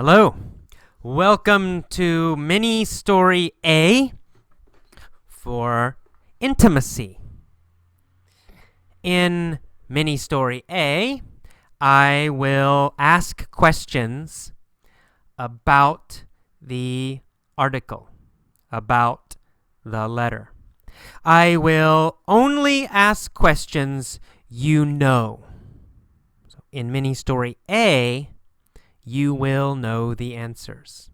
Hello. Welcome to mini story A for intimacy. In mini story A, I will ask questions about the article, about the letter. I will only ask questions you know. So in mini story A, you will know the answers.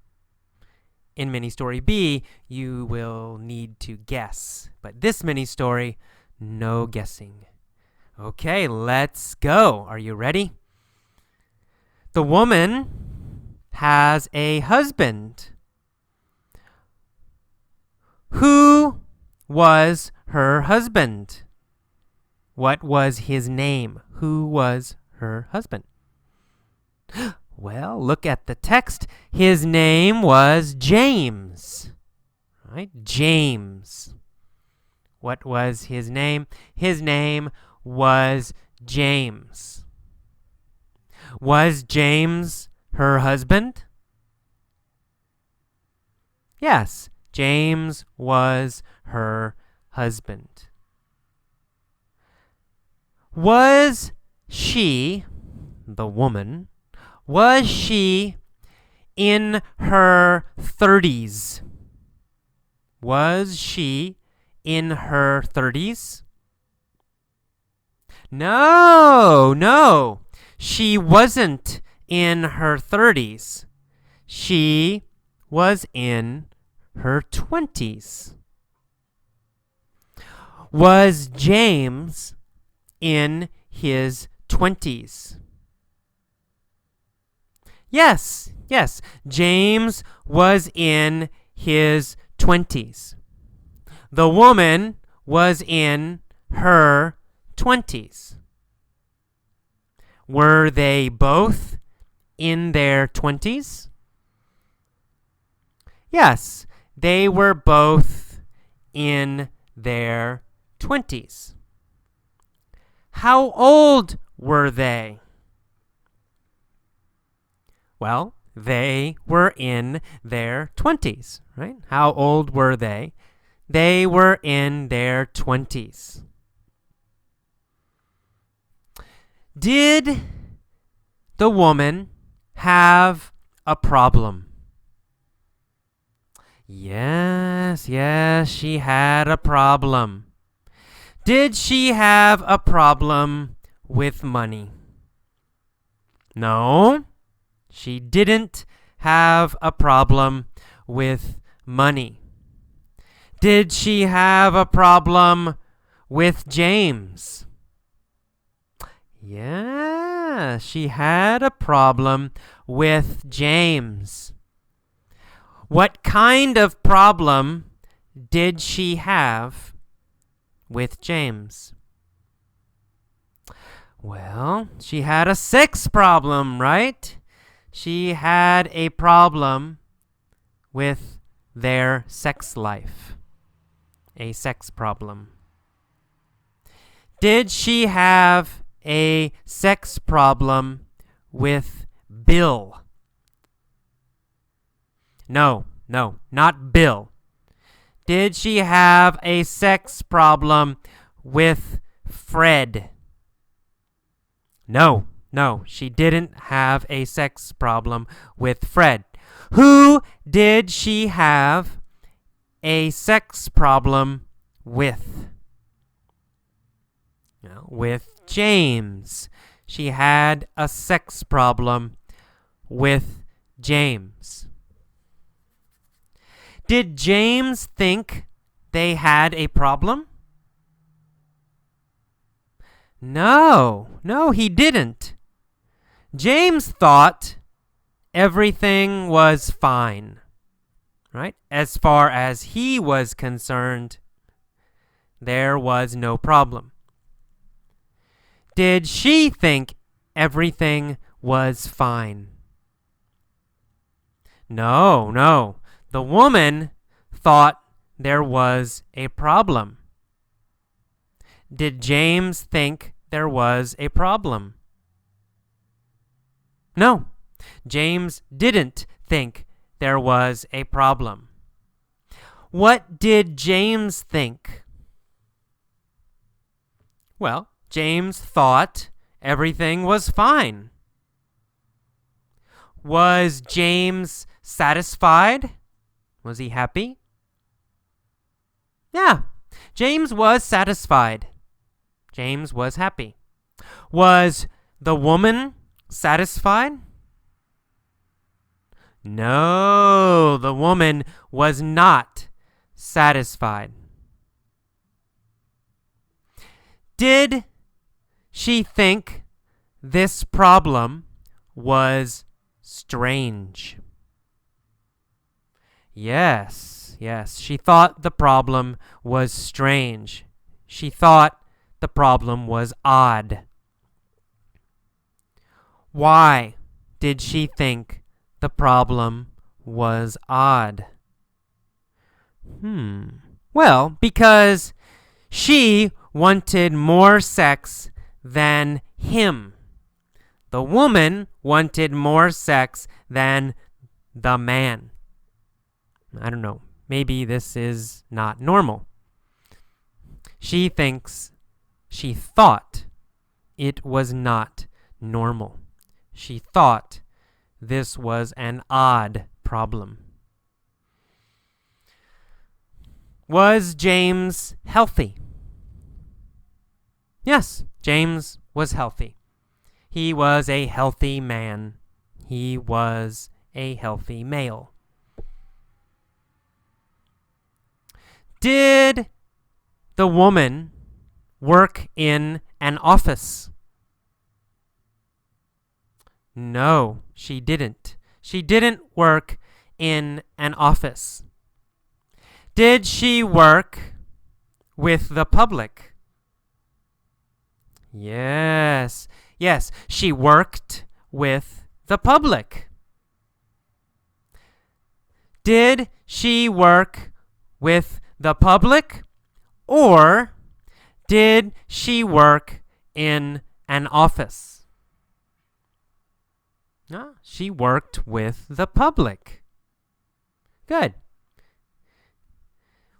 In mini story B, you will need to guess. But this mini story, no guessing. Okay, let's go. Are you ready? The woman has a husband. Who was her husband? What was his name? Who was her husband? Well, look at the text. His name was James. Right? James. What was his name? His name was James. Was James her husband? Yes, James was her husband. Was she, the woman, was she in her 30s? Was she in her 30s? No, she wasn't in her 30s. She was in her 20s. Was James in his 20s? Yes, James was in his 20s. The woman was in her 20s. Were they both in their 20s? Yes, they were both in their 20s. How old were they? Well, they were in their 20s, right? How old were they? They were in their 20s. Did the woman have a problem? Yes, she had a problem. Did she have a problem with money? No. She didn't have a problem with money. Did she have a problem with James? Yeah, she had a problem with James. What kind of problem did she have with James? Well, she had a sex problem, right? She had a problem with their sex life. A sex problem. Did she have a sex problem with Bill? No, not Bill. Did she have a sex problem with Fred? No, she didn't have a sex problem with Fred. Who did she have a sex problem with? No, with James. She had a sex problem with James. Did James think they had a problem? No, he didn't. James thought everything was fine, right? As far as he was concerned, there was no problem. Did she think everything was fine? No. The woman thought there was a problem. Did James think there was a problem? No, James didn't think there was a problem. What did James think? Well, James thought everything was fine. Was James satisfied? Was he happy? Yeah, James was satisfied. James was happy. Was the woman satisfied? No, the woman was not satisfied. Did she think this problem was strange? Yes, she thought the problem was strange. She thought the problem was odd. Why did she think the problem was odd? Well, because she wanted more sex than him. The woman wanted more sex than the man. I don't know. Maybe this is not normal. She thought it was not normal. She thought this was an odd problem. Was James healthy? Yes, James was healthy. He was a healthy man. He was a healthy male. Did the woman work in an office? No, she didn't. She didn't work in an office. Did she work with the public? Yes, she worked with the public. Did she work with the public, or did she work in an office? No, she worked with the public. Good.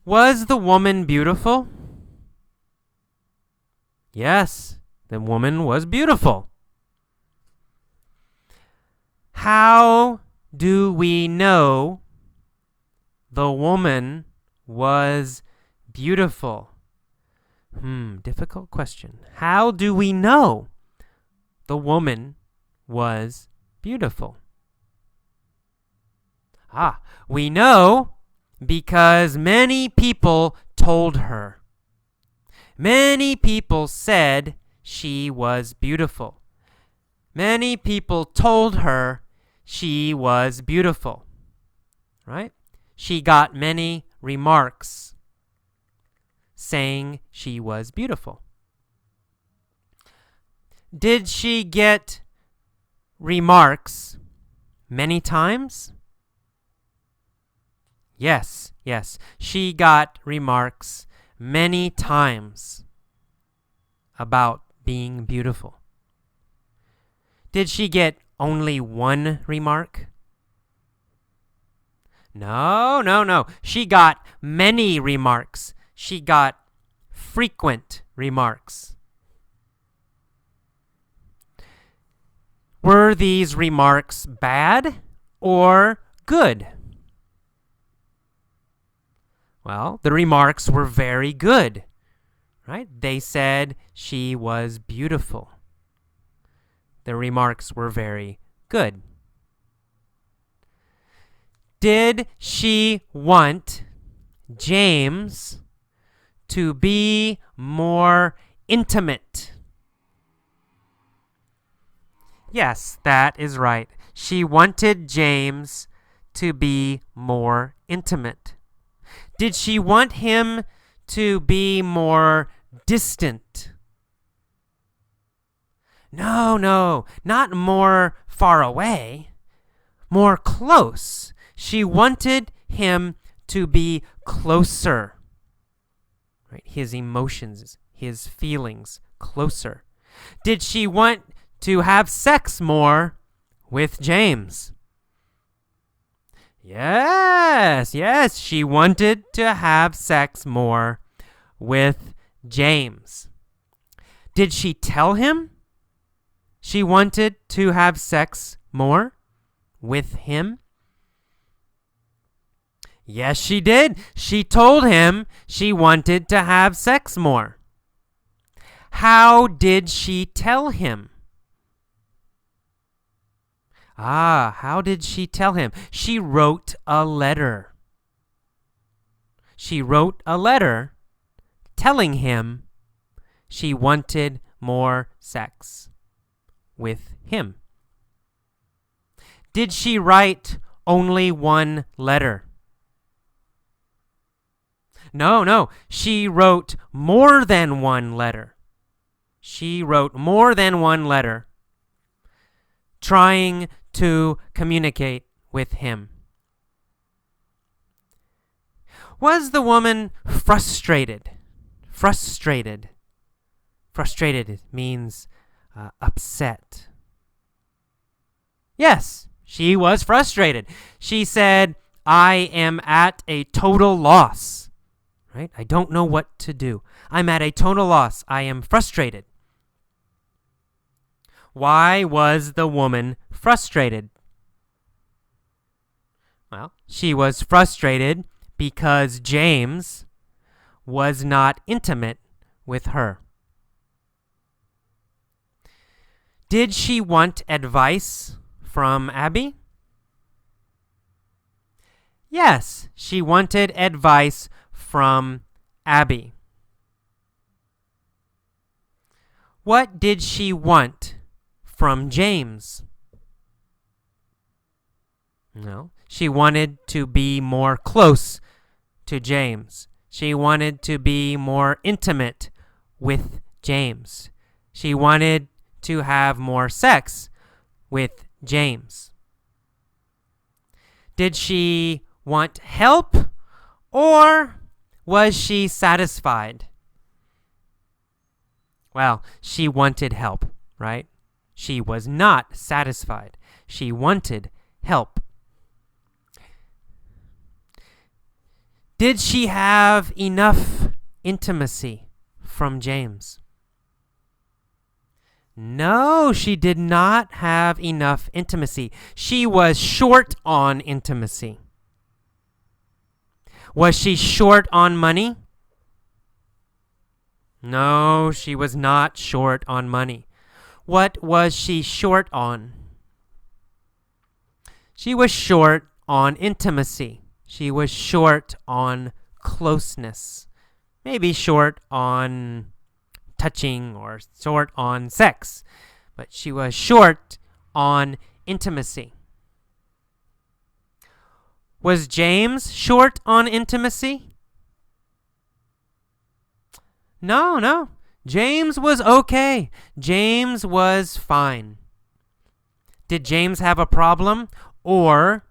Was the woman beautiful? Yes, the woman was beautiful. How do we know the woman was beautiful? Difficult question. How do we know the woman was beautiful? We know because many people told her. Many people said she was beautiful. Many people told her she was beautiful. Right? She got many remarks saying she was beautiful. Did she get remarks many times? Yes. She got remarks many times about being beautiful. Did she get only one remark? No. She got many remarks. She got frequent remarks. Were these remarks bad or good? Well, the remarks were very good, right? They said she was beautiful. The remarks were very good. Did she want James to be more intimate? Yes, that is right. She wanted James to be more intimate. Did she want him to be more distant? No, not more far away, more close. She wanted him to be closer. Right? His emotions, his feelings, closer. Did she want to have sex more with James. Yes, she wanted to have sex more with James. Did she tell him she wanted to have sex more with him? Yes, she did. She told him she wanted to have sex more. How did she tell him? How did she tell him? She wrote a letter. She wrote a letter telling him she wanted more sex with him. Did she write only one letter? No. She wrote more than one letter. She wrote more than one letter trying to communicate with him. Was the woman frustrated? Frustrated means upset. Yes, she was frustrated. She said, I am at a total loss. Right? I don't know what to do. I'm at a total loss. I am frustrated. Why was the woman frustrated? Well, she was frustrated because James was not intimate with her. Did she want advice from Abby? Yes, she wanted advice from Abby. What did she want from James? No, she wanted to be more close to James. She wanted to be more intimate with James. She wanted to have more sex with James. Did she want help or was she satisfied? Well, she wanted help, right? She was not satisfied. She wanted help. Did she have enough intimacy from James? No, she did not have enough intimacy. She was short on intimacy. Was she short on money? No, she was not short on money. What was she short on? She was short on intimacy. She was short on closeness. Maybe short on touching or short on sex. But she was short on intimacy. Was James short on intimacy? No. James was okay. James was fine. Did James have a problem, or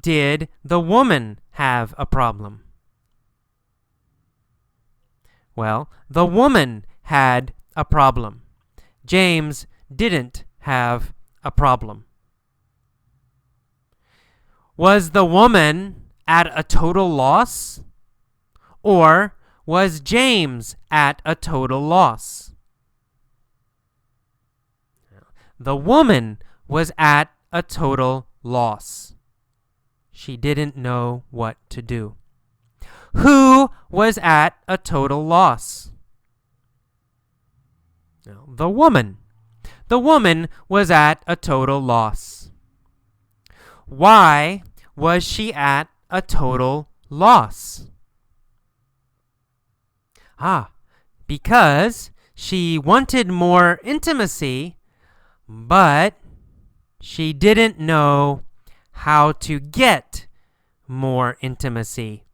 did the woman have a problem? Well, the woman had a problem. James didn't have a problem. Was the woman at a total loss, or was James at a total loss? The woman was at a total loss. She didn't know what to do. Who was at a total loss? The woman. The woman was at a total loss. Why was she at a total loss? Because she wanted more intimacy, but she didn't know how to get more intimacy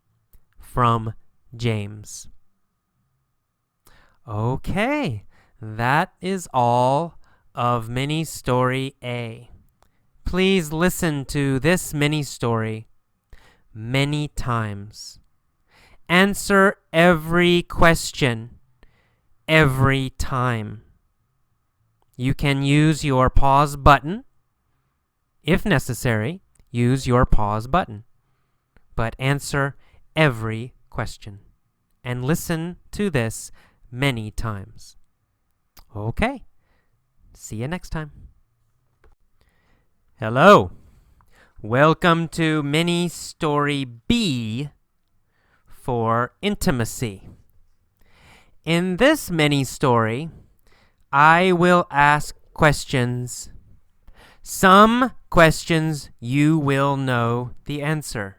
from James. Okay, that is all of mini story A. Please listen to this mini story many times. Answer every question every time. You can use your pause button If necessary, use your pause button. But answer every question. And listen to this many times. Okay. See you next time. Hello. Welcome to mini story B for intimacy. In this mini story, I will ask questions. Some questions you will know the answer.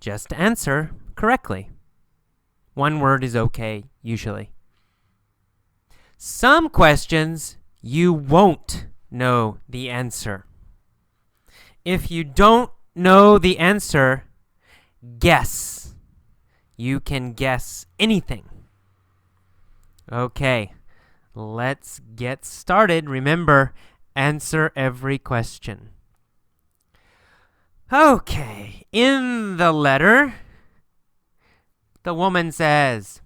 Just answer correctly. One word is okay, usually. Some questions you won't know the answer. If you don't know the answer, guess. You can guess anything. Okay, let's get started. Remember, answer every question. Okay, in the letter, the woman says,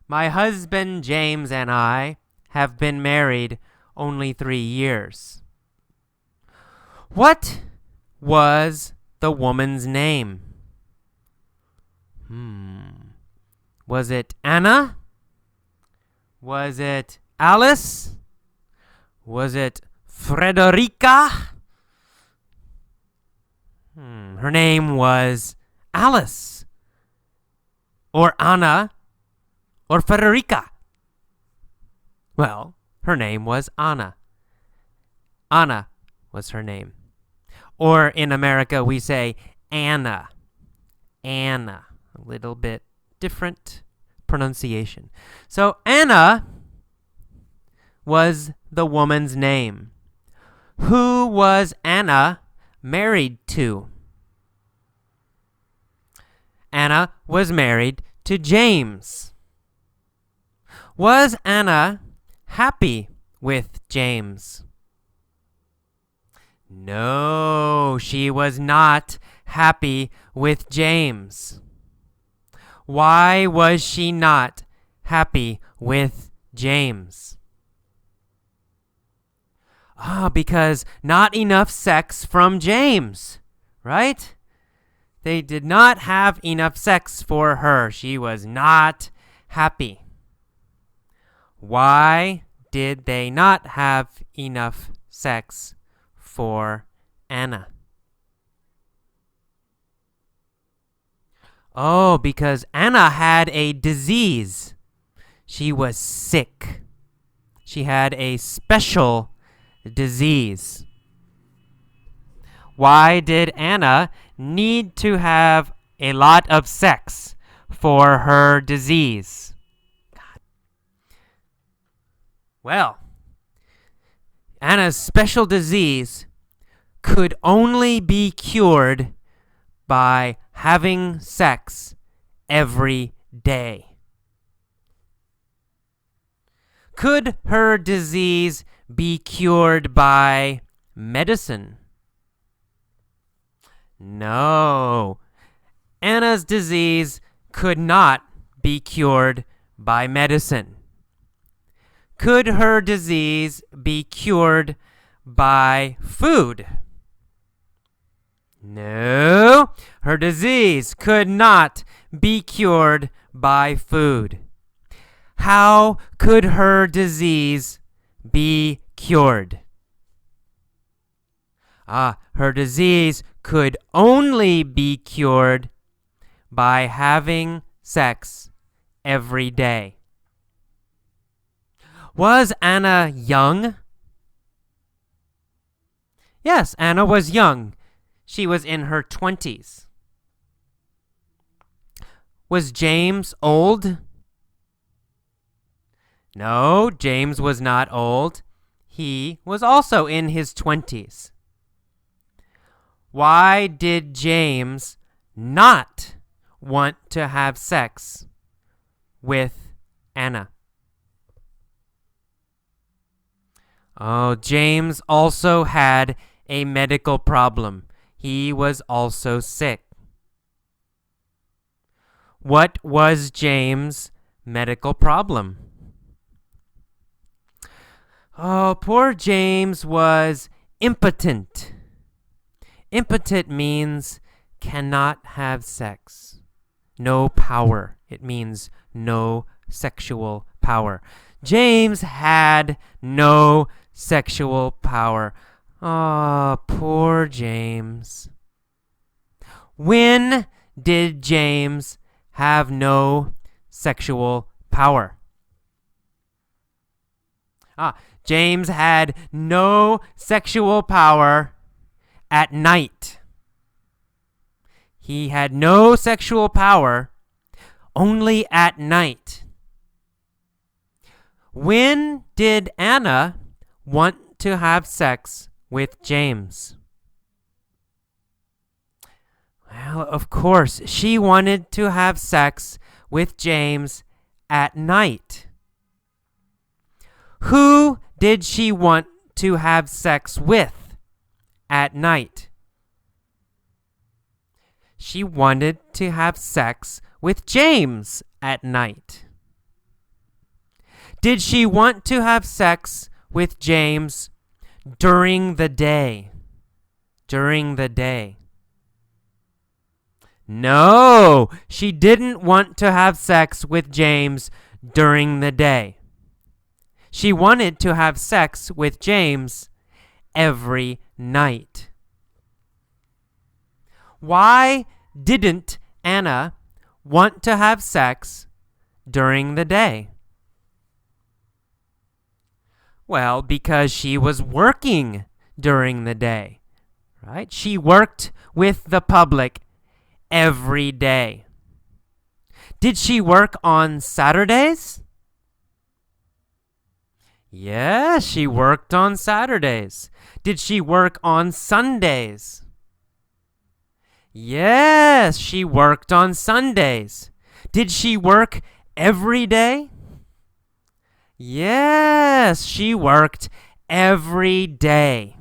"My husband James and I have been married only 3 years." What was the woman's name? Was it Anna? Was it Alice? Was it Frederica? Her name was Alice, or Anna, or Frederica. Well, her name was Anna. Anna was her name. Or in America, we say Anna. Anna. A little bit different pronunciation. So Anna was the woman's name. Who was Anna married to? Anna was married to James. Was Anna happy with James? No, she was not happy with James. Why was she not happy with James? Because not enough sex from James, right? They did not have enough sex for her. She was not happy. Why did they not have enough sex for Anna? Oh, because Anna had a disease. She was sick. She had a special disease. Why did Anna need to have a lot of sex for her disease? Well, Anna's special disease could only be cured by having sex every day. Could her disease be cured by medicine? No. Anna's disease could not be cured by medicine. Could her disease be cured by food? No. Her disease could not be cured by food. How could her disease be cured? Her disease could only be cured by having sex every day. Was Anna young? Yes, Anna was young. She was in her 20s. Was James old? No, James was not old. He was also in his 20s. Why did James not want to have sex with Anna? Oh, James also had a medical problem. He was also sick. What was James' medical problem? Oh, poor James was impotent. Impotent means cannot have sex. No power. It means no sexual power. James had no sexual power. Oh, poor James. When did James have no sexual power? James had no sexual power at night. He had no sexual power only at night. When did Anna want to have sex with James? Well, of course, she wanted to have sex with James at night. Who did she want to have sex with at night? She wanted to have sex with James at night. Did she want to have sex with James during the day? During the day. No, she didn't want to have sex with James during the day. She wanted to have sex with James every night. Why didn't Anna want to have sex during the day? Well, because she was working during the day, right? She worked with the public every day. Did she work on Saturdays? Yes, she worked on Saturdays. Did she work on Sundays? Yes, she worked on Sundays. Did she work every day? Yes, she worked every day.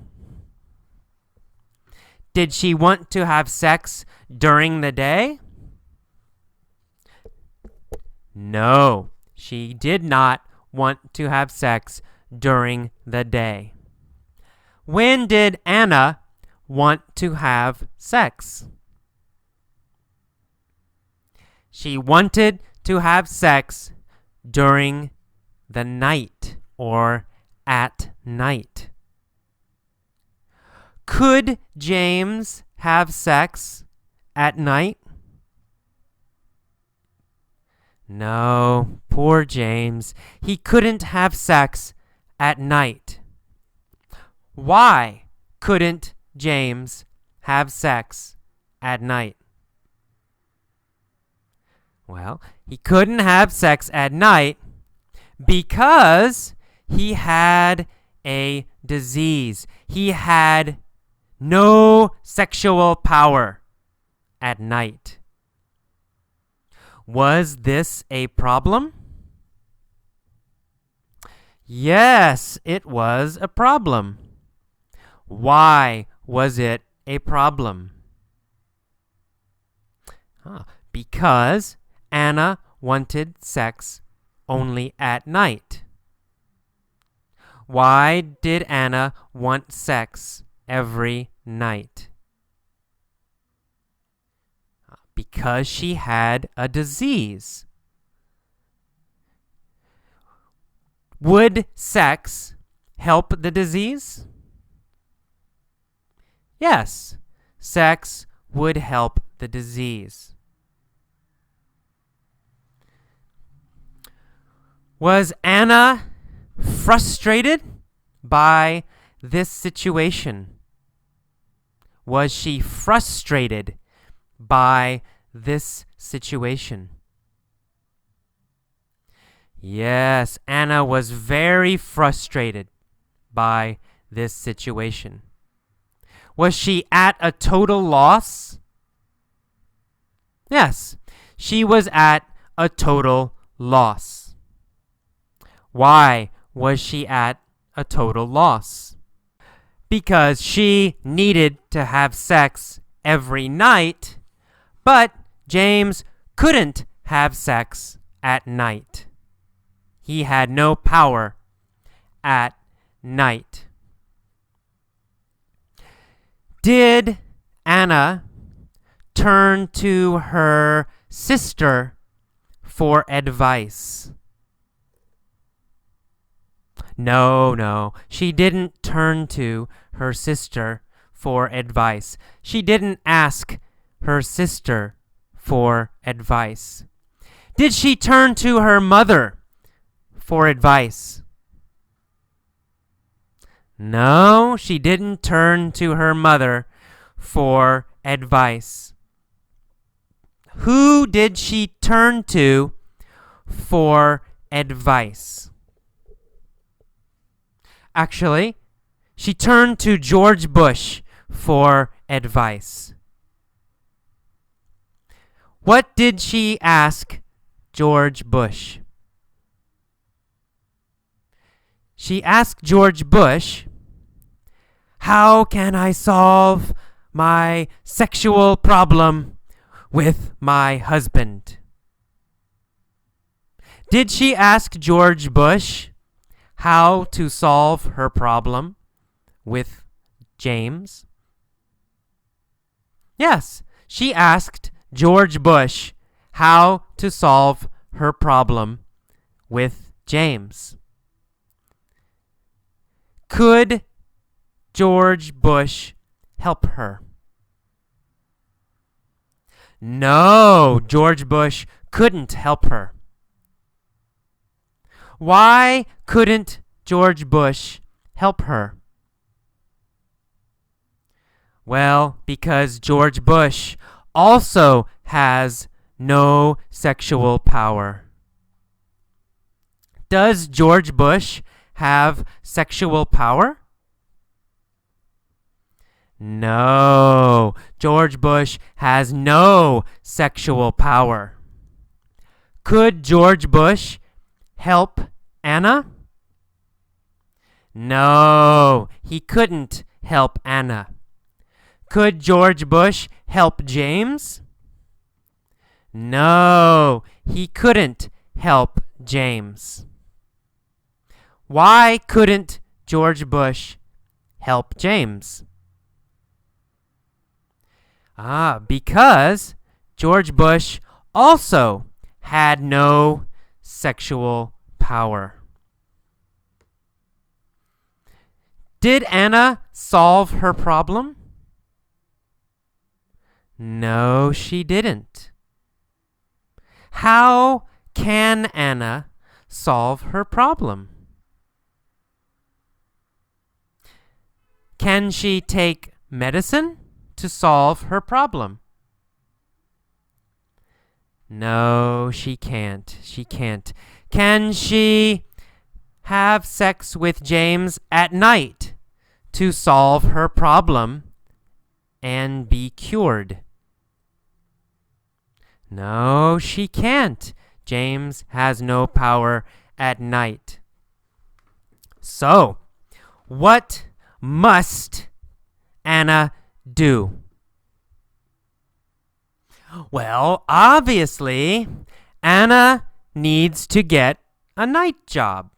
Did she want to have sex during the day? No, she did not want to have sex during the day. When did Anna want to have sex? She wanted to have sex during the night or at night. Could James have sex at night? No, poor James. He couldn't have sex at night. Why couldn't James have sex at night? Well, he couldn't have sex at night because he had a disease. He had no sexual power at night. Was this a problem? Yes, it was a problem. Why was it a problem? Because Anna wanted sex only at night. Why did Anna want sex every night? Because she had a disease. Would sex help the disease? Yes, sex would help the disease. Was Anna frustrated by this situation? Was she frustrated by this situation? Yes, Anna was very frustrated by this situation. Was she at a total loss? Yes, she was at a total loss. Why was she at a total loss? Because she needed to have sex every night, but James couldn't have sex at night. He had no power at night. Did Anna turn to her sister for advice? No, she didn't turn to her sister for advice. She didn't ask her sister for advice. Did she turn to her mother for advice? No, she didn't turn to her mother for advice. Who did she turn to for advice? Actually, she turned to George Bush for advice. What did she ask George Bush? She asked George Bush, "How can I solve my sexual problem with my husband?" Did she ask George Bush how to solve her problem with James? Yes, she asked George Bush how to solve her problem with James. Could George Bush help her? No, George Bush couldn't help her. Why couldn't George Bush help her? Well, because George Bush also has no sexual power. Does George Bush have sexual power? No, George Bush has no sexual power. Could George Bush help Anna? No, he couldn't help Anna. Could George Bush help James? No, he couldn't help James. Why couldn't George Bush help James? Because George Bush also had no sexual power. Did Anna solve her problem? No, she didn't. How can Anna solve her problem? Can she take medicine to solve her problem? No, she can't. She can't. Can she have sex with James at night to solve her problem and be cured? No, she can't. James has no power at night. So, what must Anna do? Well, obviously, Anna needs to get a night job.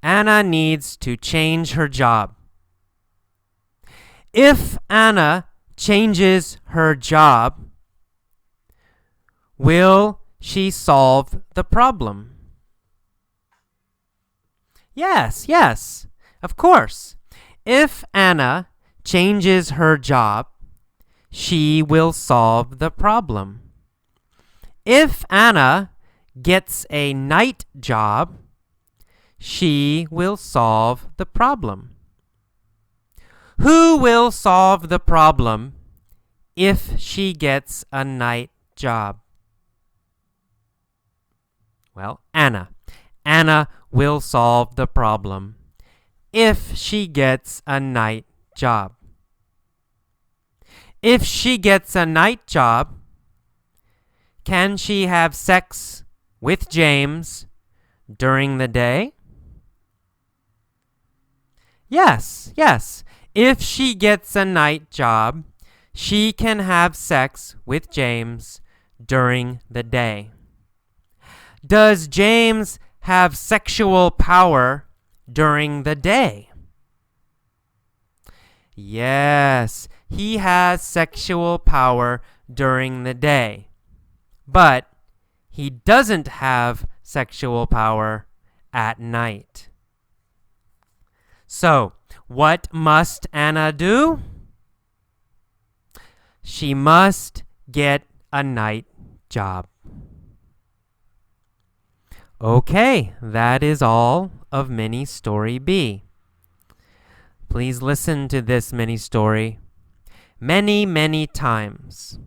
Anna needs to change her job. If Anna changes her job, will she solve the problem? Yes, of course. If Anna changes her job, she will solve the problem. If Anna gets a night job, she will solve the problem. Who will solve the problem if she gets a night job? Well, Anna. Anna will solve the problem if she gets a night job. If she gets a night job, can she have sex with James during the day? Yes. If she gets a night job, she can have sex with James during the day. Does James have sexual power during the day? Yes, he has sexual power during the day, but he doesn't have sexual power at night. So, what must Anna do? She must get a night job. Okay, that is all of mini story B. Please listen to this mini story many, many times.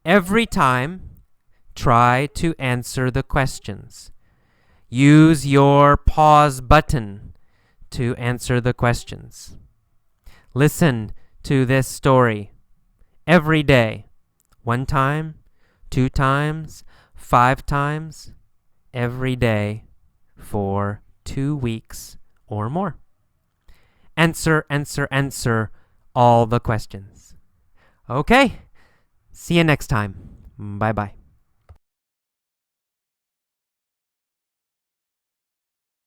Every time, try to answer the questions. Use your pause button to answer the questions. Listen to this story every day. 1 time, 2 times, 5 times, every day for 2 weeks or more. Answer all the questions. Okay, see you next time. Bye-bye.